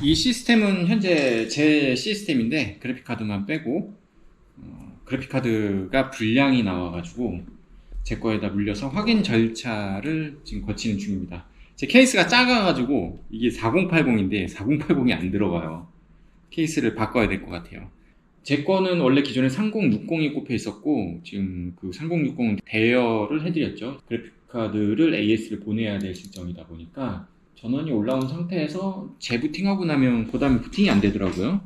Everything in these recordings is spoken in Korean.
이 시스템은 현재 제 시스템인데 그래픽카드만 빼고 그래픽카드가 불량이 나와가지고 제 거에다 물려서 확인 절차를 지금 거치는 중입니다. 제 케이스가 작아가지고 이게 4080인데 4080이 안 들어가요. 케이스를 바꿔야 될 것 같아요. 제 거는 원래 기존에 3060이 꼽혀 있었고 지금 그 3060은 대여를 해드렸죠. 그래픽카드를 AS를 보내야 될 실정이다 보니까 전원이 올라온 상태에서 재부팅하고 나면 그 다음에 부팅이 안 되더라고요.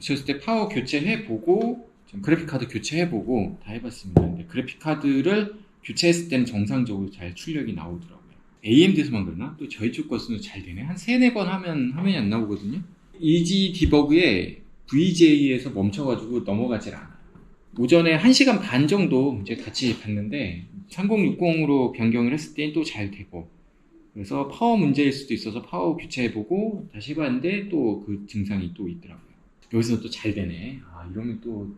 그랬을 때 파워 교체해보고 그래픽카드 교체해보고 다 해봤습니다. 근데 그래픽카드를 교체했을 때는 정상적으로 잘 출력이 나오더라고요. AMD에서만 그러나? 또 저희 쪽 것은 잘 되네. 한 3-4번 하면 화면이 안 나오거든요. 이지 디버그에 VJ에서 멈춰가지고 넘어가질 않아요. 오전에 1시간 반 정도 이제 같이 봤는데 3060으로 변경을 했을 때는 또 잘 되고, 그래서 파워 문제일 수도 있어서 파워 교체해보고 다시 해봤는데 또 그 증상이 또 있더라고요. 여기서 또 잘 되네. 아, 이러면 또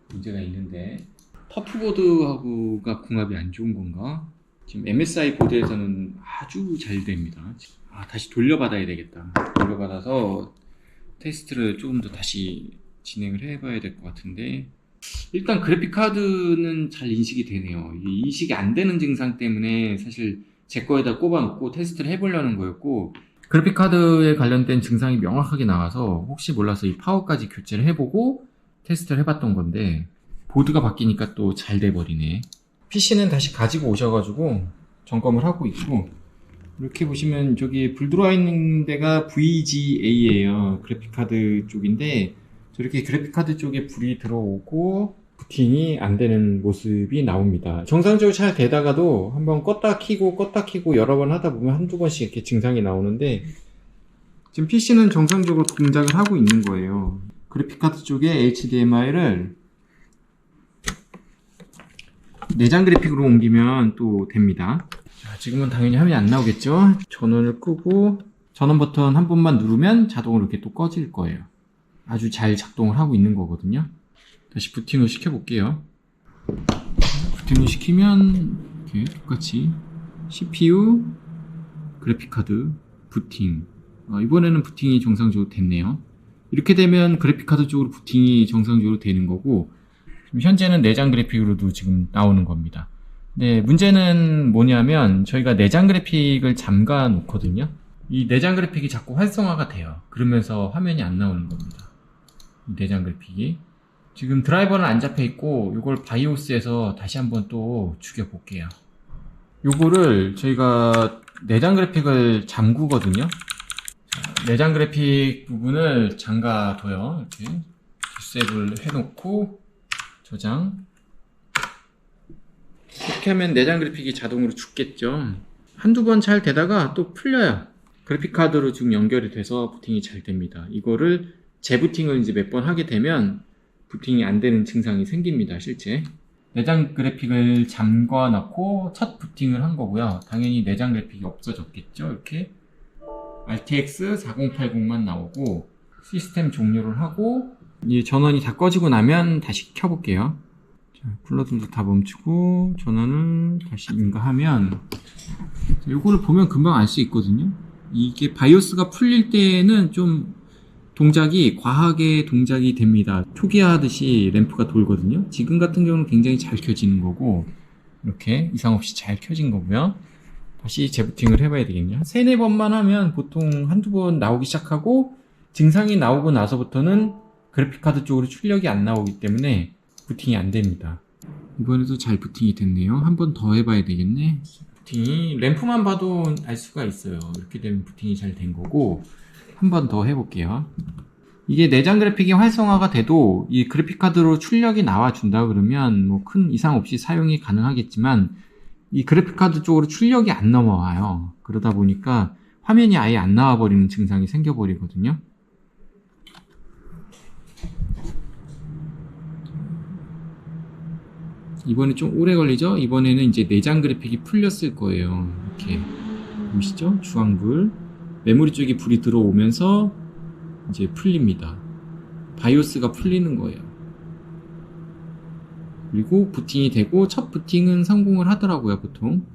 문제가 있는데 터프보드하고가 궁합이 안 좋은 건가? 지금 MSI 보드에서는 아주 잘 됩니다. 아, 다시 돌려받아야 되겠다. 돌려받아서 테스트를 조금 더 다시 진행을 해봐야 될 것 같은데, 일단 그래픽카드는 잘 인식이 되네요. 이게 인식이 안 되는 증상 때문에 사실 제 거에다 꼽아놓고 테스트를 해보려는 거였고, 그래픽카드에 관련된 증상이 명확하게 나와서 혹시 몰라서 이 파워까지 교체를 해보고 테스트를 해봤던 건데, 보드가 바뀌니까 또 잘 돼버리네. PC는 다시 가지고 오셔가지고 점검을 하고 있고, 이렇게 보시면 저기 불 들어와 있는 데가 VGA예요. 그래픽카드 쪽인데 저렇게 그래픽카드 쪽에 불이 들어오고 부팅이 안 되는 모습이 나옵니다. 정상적으로 잘 되다가도 한번 껐다 켜고 여러 번 하다 보면 한두 번씩 이렇게 증상이 나오는데, 지금 PC는 정상적으로 동작을 하고 있는 거예요. 그래픽카드 쪽에 HDMI를 내장 그래픽으로 옮기면 또 됩니다. 자, 지금은 당연히 화면이 안 나오겠죠. 전원을 끄고 전원 버튼 한 번만 누르면 자동으로 이렇게 또 꺼질 거예요. 아주 잘 작동을 하고 있는 거거든요. 다시 부팅을 시켜 볼게요. 부팅을 시키면 이렇게 똑같이 CPU, 그래픽카드, 부팅. 이번에는 부팅이 정상적으로 됐네요. 이렇게 되면 그래픽카드 쪽으로 부팅이 정상적으로 되는 거고, 지금 현재는 내장 그래픽으로도 지금 나오는 겁니다. 네, 문제는 뭐냐면 저희가 내장 그래픽을 잠가 놓거든요. 이 내장 그래픽이 자꾸 활성화가 돼요. 그러면서 화면이 안 나오는 겁니다. 이 내장 그래픽이 지금 드라이버는 안 잡혀 있고, 이걸 바이오스에서 다시 한번 또 죽여 볼게요. 요거를 저희가 내장 그래픽을 잠그거든요. 내장 그래픽 부분을 잠가둬요. 이렇게 주셉을 해놓고 저장. 이렇게 하면 내장 그래픽이 자동으로 죽겠죠. 한두 번 잘 되다가 또 풀려요. 그래픽카드로 지금 연결이 돼서 부팅이 잘 됩니다. 이거를 재부팅을 이제 몇 번 하게 되면 부팅이 안 되는 증상이 생깁니다. 실제 내장 그래픽을 잠궈 놓고 첫 부팅을 한 거고요. 당연히 내장 그래픽이 없어졌겠죠. 이렇게 RTX 4080만 나오고 시스템 종료를 하고, 이 전원이 다 꺼지고 나면 다시 켜볼게요. 자, 쿨러들도 다 멈추고 전원을 다시 인가하면 이거를 보면 금방 알 수 있거든요. 이게 바이오스가 풀릴 때는 좀 동작이 과하게 동작이 됩니다. 초기화 하듯이 램프가 돌거든요. 지금 같은 경우는 굉장히 잘 켜지는 거고, 이렇게 이상 없이 잘 켜진 거고요. 다시 재부팅을 해봐야 되겠네요. 3-4번만 하면 보통 한두 번 나오기 시작하고, 증상이 나오고 나서부터는 그래픽카드 쪽으로 출력이 안 나오기 때문에 부팅이 안 됩니다. 이번에도 잘 부팅이 됐네요. 한 번 더 해봐야 되겠네. 부팅이 램프만 봐도 알 수가 있어요. 이렇게 되면 부팅이 잘 된 거고, 한 번 더 해볼게요. 이게 내장 그래픽이 활성화가 돼도 이 그래픽카드로 출력이 나와준다 그러면 뭐 큰 이상 없이 사용이 가능하겠지만, 이 그래픽카드 쪽으로 출력이 안 넘어와요. 그러다 보니까 화면이 아예 안 나와버리는 증상이 생겨버리거든요. 이번에 좀 오래 걸리죠? 이번에는 이제 내장 그래픽이 풀렸을 거예요. 이렇게 보시죠? 주황불. 메모리 쪽에 불이 들어오면서 이제 풀립니다. 바이오스가 풀리는 거예요. 그리고 부팅이 되고, 첫 부팅은 성공을 하더라고요, 보통.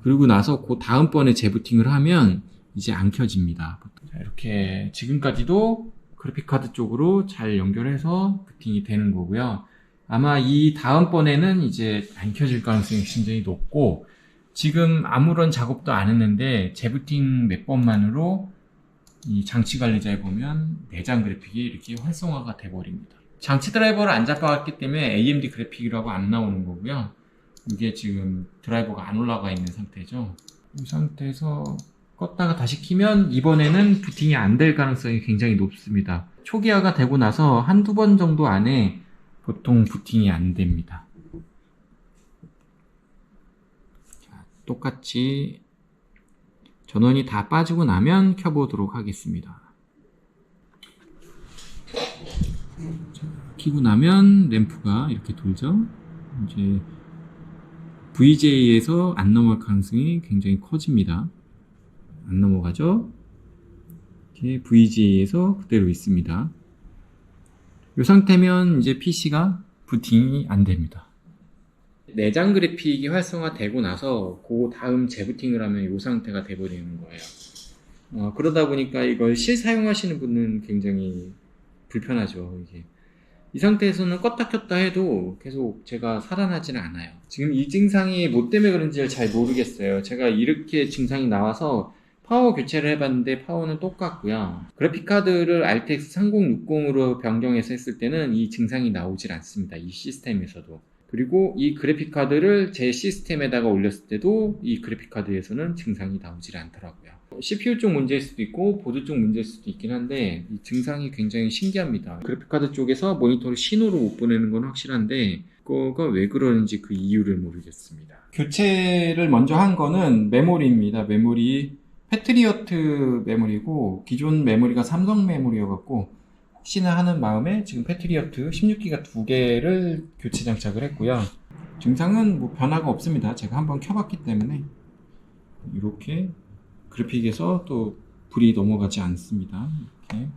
그리고 나서 그 다음번에 재부팅을 하면 이제 안 켜집니다. 자, 이렇게 지금까지도 그래픽카드 쪽으로 잘 연결해서 부팅이 되는 거고요. 아마 이 다음번에는 이제 안 켜질 가능성이 굉장히 높고, 지금 아무런 작업도 안 했는데 재부팅 몇 번만으로 이 장치 관리자에 보면 내장 그래픽이 이렇게 활성화가 돼 버립니다. 장치 드라이버를 안 잡아갔기 때문에 AMD 그래픽이라고 안 나오는 거고요. 이게 지금 드라이버가 안 올라가 있는 상태죠. 이 상태에서 껐다가 다시 키면 이번에는 부팅이 안 될 가능성이 굉장히 높습니다. 초기화가 되고 나서 한두 번 정도 안에 보통 부팅이 안 됩니다. 자, 똑같이 전원이 다 빠지고 나면 켜보도록 하겠습니다. 자, 켜고 나면 램프가 이렇게 돌죠. 이제 VJ에서 안 넘어갈 가능성이 굉장히 커집니다. 안 넘어가죠. 이렇게 VGA에서 그대로 있습니다. 이 상태면 이제 PC가 부팅이 안 됩니다. 내장 그래픽이 활성화되고 나서 그 다음 재부팅을 하면 이 상태가 돼버리는 거예요. 그러다 보니까 이걸 실사용하시는 분은 굉장히 불편하죠. 이게. 이 상태에서는 껐다 켰다 해도 계속 제가 살아나지는 않아요. 지금 이 증상이 뭐 때문에 그런지를 잘 모르겠어요. 제가 이렇게 증상이 나와서 파워 교체를 해봤는데 파워는 똑같고요. 그래픽카드를 RTX 3060으로 변경해서 했을 때는 이 증상이 나오질 않습니다. 이 시스템에서도. 그리고 이 그래픽카드를 제 시스템에다가 올렸을 때도 이 그래픽카드에서는 증상이 나오질 않더라고요. CPU 쪽 문제일 수도 있고 보드 쪽 문제일 수도 있긴 한데 이 증상이 굉장히 신기합니다. 그래픽카드 쪽에서 모니터를 신호로 못 보내는 건 확실한데 그거가 왜 그러는지 그 이유를 모르겠습니다. 교체를 먼저 한 거는 메모리입니다. 메모리 패트리어트 메모리고 기존 메모리가 삼성 메모리여갖고 혹시나 하는 마음에 지금 패트리어트 16기가 2개를 교체 장착을 했고요. 증상은 뭐 변화가 없습니다. 제가 한번 켜봤기 때문에 이렇게 그래픽에서 또 불이 넘어가지 않습니다. 이렇게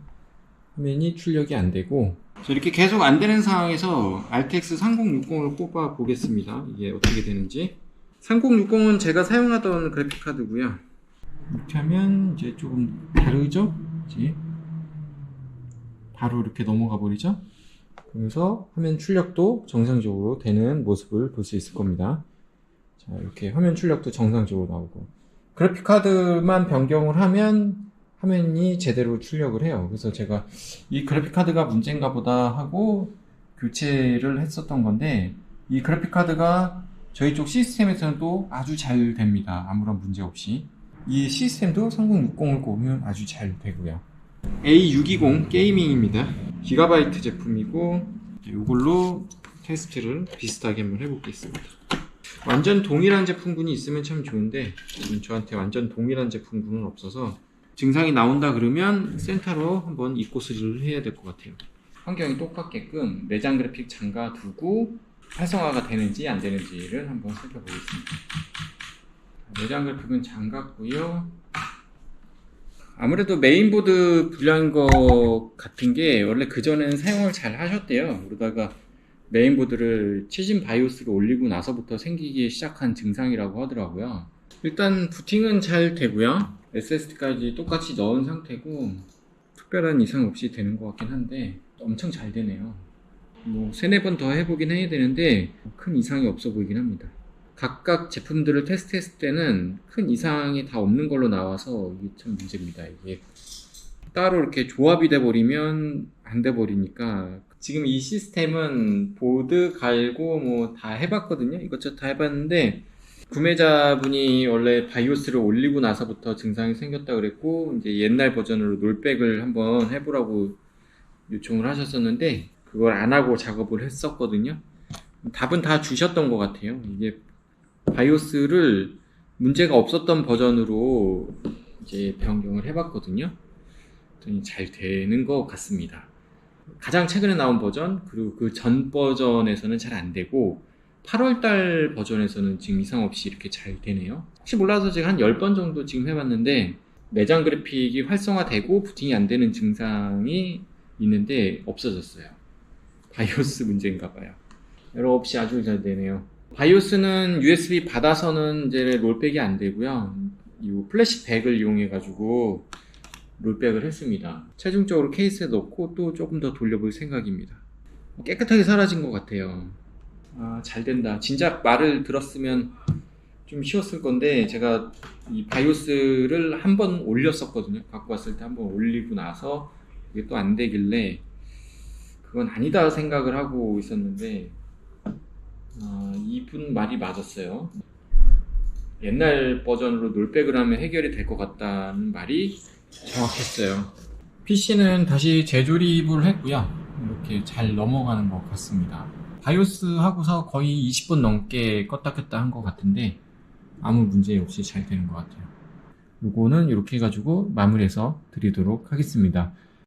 화면이 출력이 안 되고 이렇게 계속 안 되는 상황에서 RTX 3060을 뽑아 보겠습니다. 이게 어떻게 되는지. 3060은 제가 사용하던 그래픽카드고요. 이렇게 하면 이제 조금 다르죠? 이제 바로 이렇게 넘어가 버리죠? 그러면서 화면 출력도 정상적으로 되는 모습을 볼 수 있을 겁니다. 자, 이렇게 화면 출력도 정상적으로 나오고 그래픽카드만 변경을 하면 화면이 제대로 출력을 해요. 그래서 제가 이 그래픽카드가 문제인가 보다 하고 교체를 했었던 건데 이 그래픽카드가 저희 쪽 시스템에서는 또 아주 잘 됩니다. 아무런 문제 없이. 이 시스템도 3060을 꼽으면 아주 잘 되고요. A620 게이밍입니다. 기가바이트 제품이고 이걸로 테스트를 비슷하게 한번 해보겠습니다. 완전 동일한 제품군이 있으면 참 좋은데 지금 저한테 완전 동일한 제품군은 없어서 증상이 나온다 그러면 센터로 한번 입고수리를 해야 될 것 같아요. 환경이 똑같게끔 내장 그래픽 잠가 두고 활성화가 되는지 안 되는지를 한번 살펴보겠습니다. 내장 그래픽은 잠갔고요. 아무래도 메인보드 불량인 것 같은 게 원래 그전에는 사용을 잘 하셨대요. 그러다가 메인보드를 최신 바이오스로 올리고 나서부터 생기기 시작한 증상이라고 하더라고요. 일단 부팅은 잘 되고요. SSD까지 똑같이 넣은 상태고 특별한 이상 없이 되는 것 같긴 한데 엄청 잘 되네요. 뭐 3-4번 더 해보긴 해야 되는데 큰 이상이 없어 보이긴 합니다. 각각 제품들을 테스트했을 때는 큰 이상이 다 없는 걸로 나와서 이게 참 문제입니다. 이게 따로 이렇게 조합이 돼 버리면 안 돼 버리니까 지금 이 시스템은 보드 갈고 뭐 다 해봤거든요. 이것저것 다 해봤는데 구매자분이 원래 바이오스를 올리고 나서부터 증상이 생겼다 그랬고 이제 옛날 버전으로 롤백을 한번 해보라고 요청을 하셨었는데 그걸 안 하고 작업을 했었거든요. 답은 다 주셨던 것 같아요. 이게 바이오스를 문제가 없었던 버전으로 이제 변경을 해봤거든요. 그랬더니 잘 되는 것 같습니다. 가장 최근에 나온 버전 그리고 그 전 버전에서는 잘 안 되고 8월달 버전에서는 지금 이상 없이 이렇게 잘 되네요. 혹시 몰라서 제가 한 10번 정도 지금 해봤는데 내장 그래픽이 활성화되고 부팅이 안 되는 증상이 있는데 없어졌어요. 바이오스 문제인가 봐요. 에러 없이 아주 잘 되네요. 바이오스는 USB 받아서는 이제 롤백이 안 되고요. 이 플래시백을 이용해 가지고 롤백을 했습니다. 최종적으로 케이스에 넣고 또 조금 더 돌려볼 생각입니다. 깨끗하게 사라진 것 같아요. 아, 잘 된다. 진작 말을 들었으면 좀 쉬웠을 건데, 제가 이 바이오스를 한번 올렸었거든요. 갖고 왔을 때 한번 올리고 나서 이게 또 안 되길래 그건 아니다 생각을 하고 있었는데, 이분 말이 맞았어요. 옛날 버전으로 롤백을 하면 해결이 될 것 같다는 말이 정확했어요. PC는 다시 재조립을 했고요. 이렇게 잘 넘어가는 것 같습니다. 바이오스 하고서 거의 20분 넘게 껐다 켰다 한 것 같은데 아무 문제 없이 잘 되는 것 같아요. 요거는 이렇게 해가지고 마무리해서 드리도록 하겠습니다.